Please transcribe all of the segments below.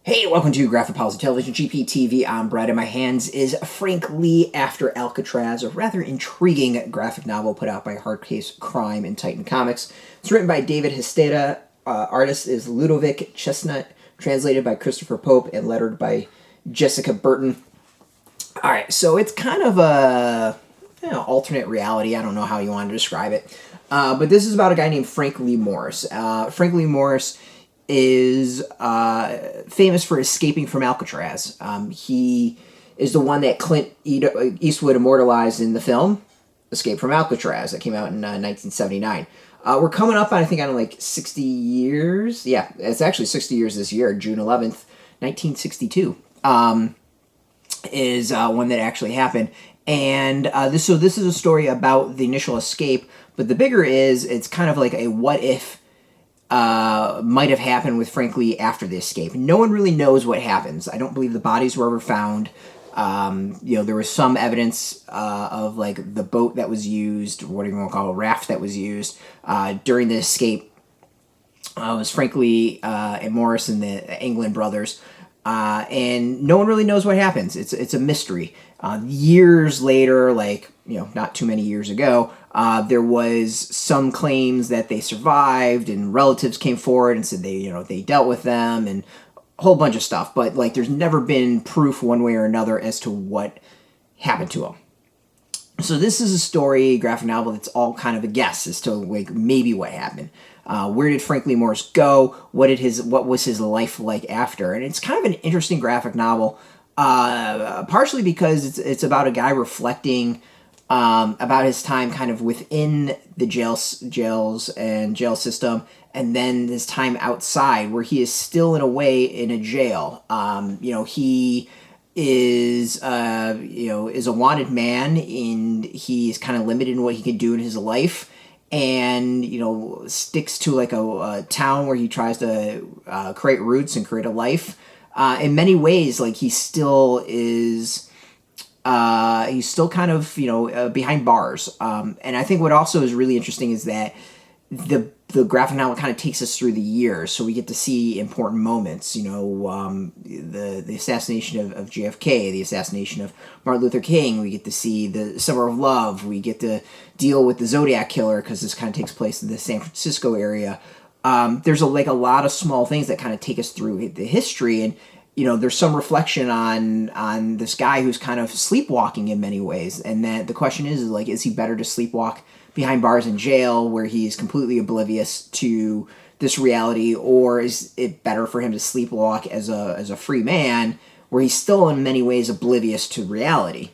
Hey, welcome to Graphic Policy Television, GPTV. I'm Brett. In my hands is Frank Lee After Alcatraz, a rather intriguing graphic novel put out by Hard Case Crime and Titan Comics. It's written by David Hasteda. Artist is Ludovic Chesnot, translated by Christopher Pope, and lettered by Jessica Burton. All right, so it's kind of a alternate reality. I don't know how you want to describe it. But this is about a guy named Frank Lee Morris. Frank Lee Morris is famous for escaping from Alcatraz. He is the one that Clint Eastwood immortalized in the film Escape from Alcatraz that came out in 1979. We're coming up on, I think, on like 60 years. Yeah, it's actually 60 years this year, June 11th, 1962. Is one that actually happened. And this is a story about the initial escape, but the bigger is it's kind of like a what if might have happened with Frank Lee after the escape. No one really knows what happens. I don't believe the bodies were ever found. There was some evidence of like the boat that was used, what do you want to call it, a raft that was used during the escape. It was Frank Lee and Morris and the England brothers. And no one really knows what happens. It's a mystery. Years later, not too many years ago, there was some claims that they survived, and relatives came forward and said they dealt with them, and a whole bunch of stuff. But there's never been proof one way or another as to what happened to them. So this is a story, graphic novel, that's all kind of a guess as to maybe what happened. Where did Frank Lee Morris go? What was his life like after? And it's kind of an interesting graphic novel, partially because it's about a guy reflecting about his time kind of within the jails and jail system, and then his time outside, where he is still in a way in a jail. He is a wanted man, and he's kind of limited in what he can do in his life, and sticks to like a town where he tries to create roots and create a life. In many ways, he still is he's still kind of behind bars, and I think what also is really interesting is that the graphic novel kind of takes us through the years, so we get to see important moments. The assassination of JFK, the assassination of Martin Luther King. We get to see the Summer of Love. We get to deal with the Zodiac Killer, because this kind of takes place in the San Francisco area. There's a lot of small things that kind of take us through the history, and there's some reflection on this guy who's kind of sleepwalking in many ways, and that the question is he better to sleepwalk behind bars in jail where he's completely oblivious to this reality, or is it better for him to sleepwalk as a free man where he's still in many ways oblivious to reality?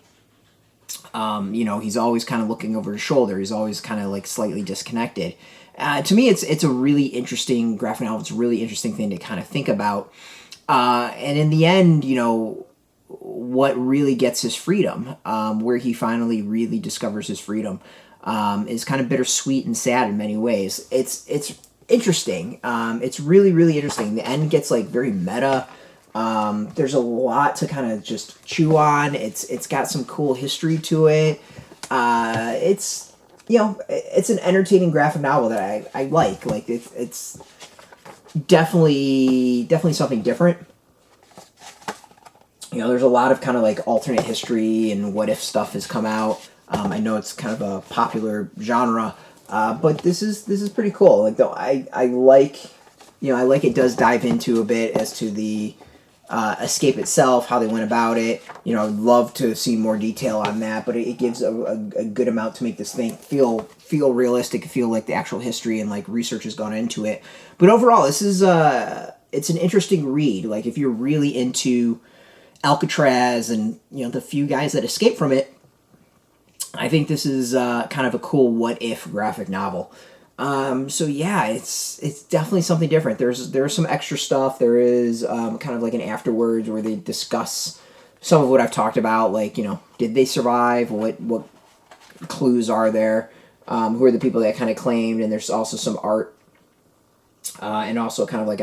He's always kind of looking over his shoulder. He's always kind of slightly disconnected. To me, it's a really interesting graphic novel. It's a really interesting thing to kind of think about. And in the end, what really gets his freedom, where he finally really discovers his freedom, is kind of bittersweet and sad in many ways. It's interesting. It's really, really interesting. The end gets very meta. There's a lot to kind of just chew on. It's got some cool history to it. It's an entertaining graphic novel that I like. It's definitely something different. There's a lot of kind of alternate history and what if stuff has come out. I know it's kind of a popular genre, but this is pretty cool. I like it does dive into a bit as to the escape itself, how they went about it. I'd love to see more detail on that, but it gives a good amount to make this thing feel realistic, feel like the actual history and research has gone into it. But overall, this is it's an interesting read. If you're really into Alcatraz and the few guys that escaped from it, I think this is kind of a cool what if graphic novel. So yeah, it's definitely something different. There's some extra stuff. There is kind of an afterwards where they discuss some of what I've talked about. Did they survive? What clues are there? Who are the people that kind of claimed? And there's also some art, and also kind of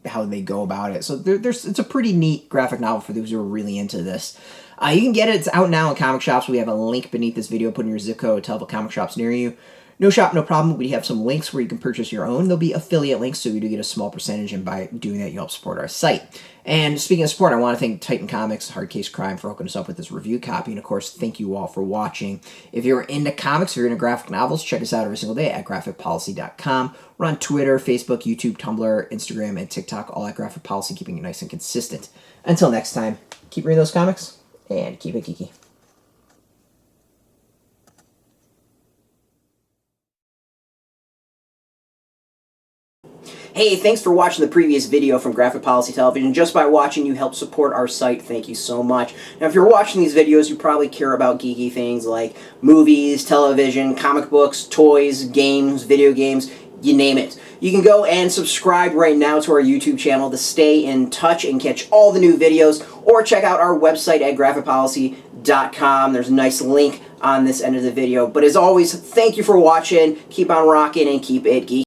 how they go about it. So it's a pretty neat graphic novel for those who are really into this. You can get it. It's out now in comic shops. We have a link beneath this video. Put in your zip code to help comic shops near you. No shop, no problem. We have some links where you can purchase your own. There'll be affiliate links, so you do get a small percentage, and by doing that, you help support our site. And speaking of support, I want to thank Titan Comics, Hard Case Crime, for hooking us up with this review copy. And of course, thank you all for watching. If you're into comics, if you're into graphic novels, check us out every single day at graphicpolicy.com. We're on Twitter, Facebook, YouTube, Tumblr, Instagram, and TikTok, all at Graphic Policy, keeping it nice and consistent. Until next time, keep reading those comics, and keep it geeky. Hey, thanks for watching the previous video from Graphic Policy Television. Just by watching, you help support our site. Thank you so much. Now, if you're watching these videos, you probably care about geeky things like movies, television, comic books, toys, games, video games, you name it. You can go and subscribe right now to our YouTube channel to stay in touch and catch all the new videos, or check out our website at graphicpolicy.com. There's a nice link on this end of the video. But as always, thank you for watching. Keep on rocking and keep it geeky.